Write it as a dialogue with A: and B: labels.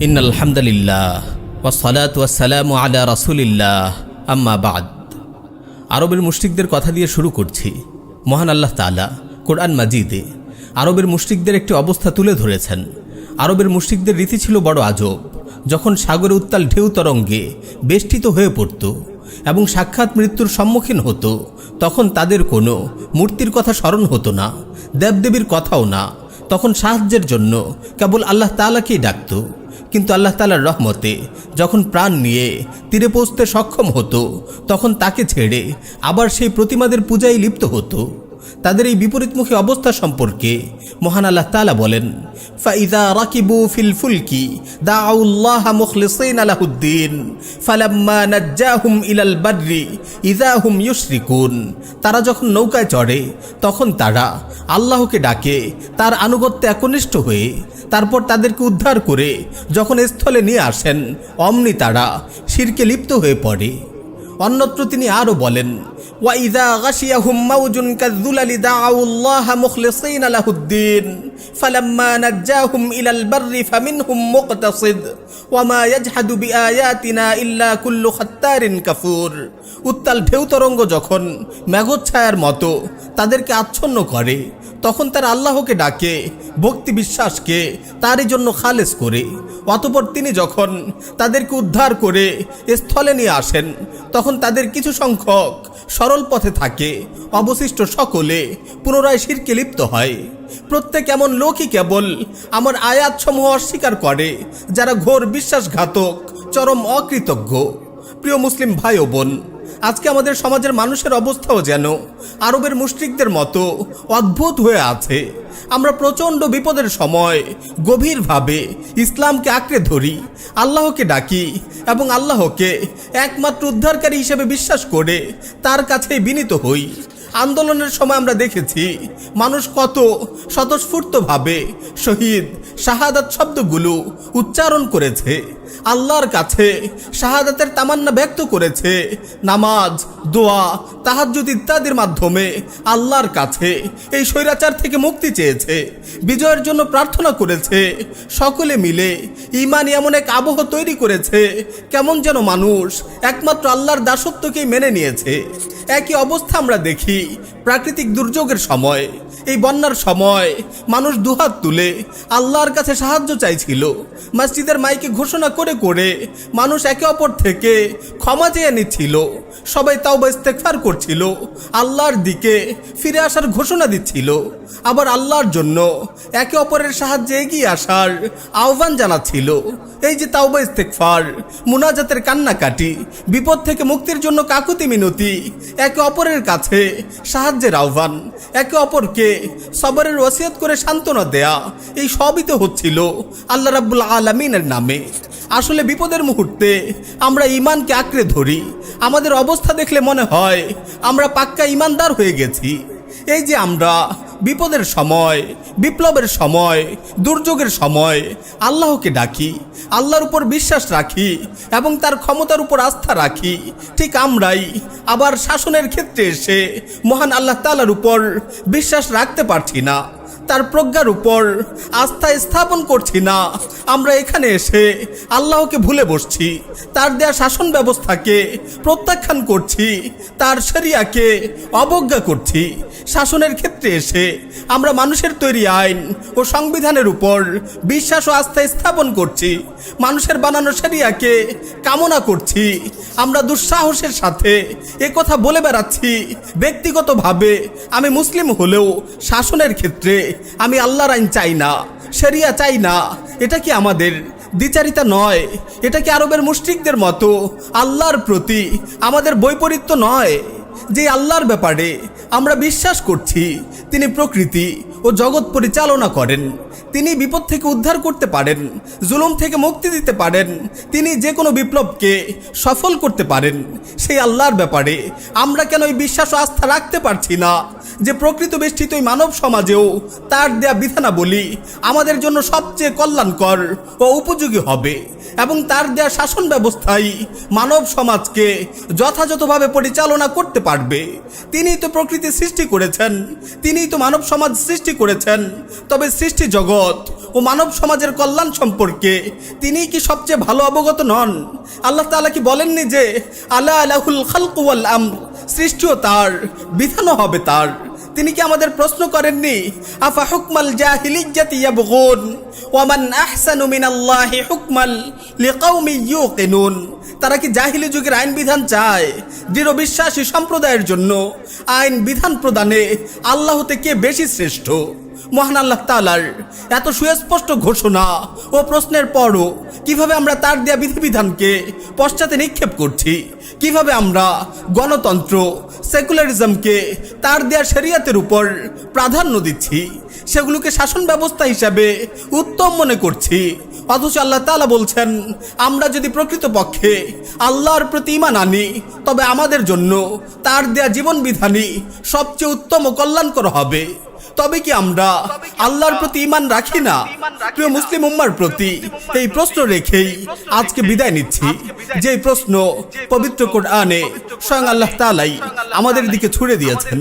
A: ইন্নাল হামদুলিল্লাহ ওয়াসসালাতু ওয়াসসালামু আলা রাসূলিল্লাহ আম্মা বাদ। আরবের মুশরিকদের কথা দিয়ে শুরু করছি। মহান আল্লাহ তাআলা কোরআন মাজিদে আরবের মুশরিকদের একটি অবস্থা তুলে ধরেছেন। আরবের মুশরিকদের রীতি ছিল বড় আজব। যখন সাগরে উত্তাল ঢেউ তরঙ্গে বেষ্টিত হয়ে পড়ত এবং সাক্ষাৎ মৃত্যুর সম্মুখীন হতো, তখন তাদের কোনো মূর্তির কথা স্মরণ হতো না, দেবদেবীর কথাও না। তখন সাহায্যের জন্য কেবল আল্লাহ তাআলাকেই ডাকত। কিন্তু আল্লাহ তাআলার রহমতে যখন প্রাণ নিয়ে তীরে পৌঁছতে সক্ষম হতো, তখন তাকে ছেড়ে আবার সেই প্রতিমাদের পূজায় লিপ্ত হতো। তাদের এই বিপরীতমুখী অবস্থা সম্পর্কে মহান আল্লাহ তাআলা বলেন, ফাইযা রাকিবু ফিল ফুলকি দাউল্লাহা মুখলিসিনা লাহুদ্দিন ফালাম্মা নাজ্জাহুম ইলাল বাররি ইযা হুম ইউশরিকুন। তারা যখন নৌকায় চড়ে তখন তারা আল্লাহকে ডাকে তার আনুগত্যে একনিষ্ঠ হয়ে, তারপর তাদেরকে উদ্ধার করে যখন স্থলে নিয়ে আসেন অমনি তারা শিরকে লিপ্ত হয়ে পড়ে। অন্যত্র তিনি আরও বলেন, ওয়াইযা গাশিয়াহুম মাউজুন কাযযুলালি দাউল্লাহা মুখলিসিনা লাহুদ্দিন ফালাম্মা নাজ্জাহুম ইলাল বাররি ফামিনহুম মুকতাসিদ ওয়ামা ইয়াজহাদু বিআয়াতিনা ইল্লা কুল্লু খাত্তারিন কাফুর। উত্তাল ঢেউ তরঙ্গ যখন মেঘচ্ছায়ার মতো তাদেরকে আচ্ছন্ন করে, তখন তারা আল্লাহকে ডাকে ভক্তি বিশ্বাসকে তারই জন্য খালেস করে। অতঃপর তিনি যখন তাদেরকে উদ্ধার করে স্থলে নিয়ে আসেন, তখন তাদের কিছু সংখ্যক সরল পথে থাকে, অবশিষ্ট সকলে পুনরায় শিরকে লিপ্ত হয়। প্রত্যেক এমন লোকই কেবল আমার আয়াতসমূহ অস্বীকার করে, যারা ঘোর বিশ্বাসঘাতক, চরম অকৃতজ্ঞ। প্রিয় মুসলিম ভাই ও বোন, আজকে আমাদের সমাজের মানুষের অবস্থাও যেন আরবের মুশরিকদের মতো অদ্ভুত হয়ে আছে। আমরা প্রচণ্ড বিপদের সময় গভীরভাবে ইসলামকে আঁকড়ে ধরি, আল্লাহকে ডাকি এবং আল্লাহকে একমাত্র উদ্ধারকারী হিসেবে বিশ্বাস করে তার কাছে বিনীত হই। আন্দোলনের সময় আমরা দেখেছি মানুষ কত স্বতঃস্ফূর্তভাবে শহীদ, শাহাদাত শব্দগুলো উচ্চারণ করেছে, আল্লাহর কাছে শাহাদাতের তামান্না ব্যক্ত করেছে, নামাজ, দোয়া, তাহাজ্জুদ ইত্যাদির মাধ্যমে আল্লাহর কাছে এই স্বৈরাচার থেকে মুক্তি চেয়েছে, বিজয়ের জন্য প্রার্থনা করেছে। সকলে মিলে ঈমানে এমন এক আবহ তৈরি করেছে, কেমন যেন মানুষ একমাত্র আল্লাহর দাসত্বকেই মেনে নিয়েছে। একই অবস্থা আমরা দেখি প্রাকৃতিক দুর্যোগের সময়। এই বন্যার সময় মানুষ দুহাত তুলে আল্লাহর কাছে সাহায্য চাইছিল। মসজিদের মাইকে ঘোষণা করে করে মানুষ একে অপর থেকে ক্ষমা চেয়ে নিচ্ছিল। সবাই তাওবা ইস্তেগফার করছিল, আল্লাহর দিকে ফিরে আসার ঘোষণা দিচ্ছিল, আবার আল্লাহর জন্য একে অপরের সাহায্যে এগিয়ে আসার আহ্বান জানাচ্ছিল। এই যে তাওবা ইস্তেগফার, মুনাজাতের কান্নাকাটি, বিপদ থেকে মুক্তির জন্য কাকুতি মিনতি, একে অপরের কাছে সাহায্যের আহ্বান, একে অপরকে সবরের ওসিয়ত করে সান্ত্বনা দেয়া, এই সবই তো হচ্ছিল আল্লাহ রাব্বুল আলামিনের নামে। আসলে বিপদের মুহূর্তে আমরা ঈমানকে আঁকড়ে ধরি। আমাদের অবস্থা দেখলে মনে হয় আমরা পাক্কা ঈমানদার হয়ে গেছি। এই যে আমরা বিপদের সময়, বিপ্লবের সময়, দুর্যোগের সময় আল্লাহকে ডাকি, আল্লাহর উপর বিশ্বাস রাখি এবং তার ক্ষমতার উপর আস্থা রাখি, ঠিক আমরাই আবার শাসনের ক্ষেত্রে এসে মহান আল্লাহ তাআলার উপর বিশ্বাস রাখতে পারছি না, তার প্রজ্ঞার উপর আস্থা স্থাপন করছি না। আমরা এখানে এসে আল্লাহকে ভুলে বসছি, তার দেয়া শাসন ব্যবস্থাকে প্রত্যাখ্যান করছি, তার শরিয়াকে অবজ্ঞা করছি। শাসনের ক্ষেত্রে এসে আমরা মানুষের তৈরি আইন ও সংবিধানের উপর বিশ্বাস ও আস্থা স্থাপন করছি, মানুষের বানানো শরিয়াকে কামনা করছি। আমরা দুঃসাহসের সাথে কথা বলে বেড়াচ্ছি, ব্যক্তিগতভাবে আমি মুসলিম হলেও শাসনের ক্ষেত্রে আমি আল্লাহর আইন চাই না, শরিয়া চাই না। এটা কি আমাদের দ্বিচারিতা নয়? এটা কি আরবের মুশরিকদের মতো আল্লাহর প্রতি আমাদের বৈপরীত্য নয়? যে আল্লাহর ব্যাপারে আমরা বিশ্বাস করছি তিনি প্রকৃতি ও জগৎ পরিচালনা করেন, তিনি বিপদ থেকে উদ্ধার করতে পারেন, জুলুম থেকে মুক্তি দিতে পারেন, তিনি যে কোনো বিপ্লবকে সফল করতে পারেন, সেই আল্লাহর ব্যাপারে আমরা কেন এই বিশ্বাস ও আস্থা রাখতে পারছি না যে প্রকৃত বেষ্টিত এই মানব সমাজেও তার দেয়া বিধানাবলী আমাদের জন্য সবচেয়ে কল্যাণকর ও উপযোগী হবে? এবং তার দেয়া শাসন ব্যবস্থাই মানব সমাজকে যথাযথভাবে পরিচালনা করতে পারবে। তিনিই তো প্রকৃতি সৃষ্টি করেছেন, তিনিই তো মানব সমাজ সৃষ্টি করেছেন। তবে সৃষ্টি জগৎ ও মানব সমাজের কল্যাণ সম্পর্কে তিনিই কি সবচেয়ে ভালো অবগত নন? আল্লাহ তাআলা কি বলেননি যে আলা লাহুল খালকু ওয়াল আমর, সৃষ্টিও তার, বিধানও হবে তার? তিনি কি আমাদের প্রশ্ন করেননি আফা হুকমাল জাহিলিয়্যাতি ইয়াবগুন ওয়া মান আহসানু মিনাল্লাহি হুকমান লিকাউমিন ইউকিনুন? তারা কি জাহিলি যুগের আইন বিধান চায়? দৃঢ় বিশ্বাসী সম্প্রদায়ের জন্য আইন বিধান প্রদানে আল্লাহ হতে কে বেশি শ্রেষ্ঠ? মহান আল্লাহ তাআলার এত সুস্পষ্ট ঘোষণা ও প্রশ্নের পরও কিভাবে আমরা তার দেয়া বিধিবিধানকে পশ্চাতে নিক্ষেপ করছি? কিভাবে আমরা গণতন্ত্র, সেকুলারিজমকে তার দেয়া শরিয়তের উপর প্রাধান্য দিচ্ছি, সেগুলোকে শাসন ব্যবস্থা হিসাবে উত্তম মনে করছি? অথচ আল্লাহ তাআলা বলছেন, আমরা যদি প্রকৃতপক্ষে আল্লাহর প্রতি ঈমান আনি তবে আমাদের জন্য তার দেয়া জীবন বিধানই সবচেয়ে উত্তম ও কল্যাণকর হবে। তবে কি আমরা আল্লাহর প্রতি ঈমান রাখি না? প্রিয় মুসলিম উম্মার প্রতি এই প্রশ্ন রেখেই আজকে বিদায় নিচ্ছি, যে প্রশ্ন পবিত্র কোরআনে স্বয়ং আল্লাহ তাআলাই আমাদের দিকে ছুড়ে দিয়েছেন।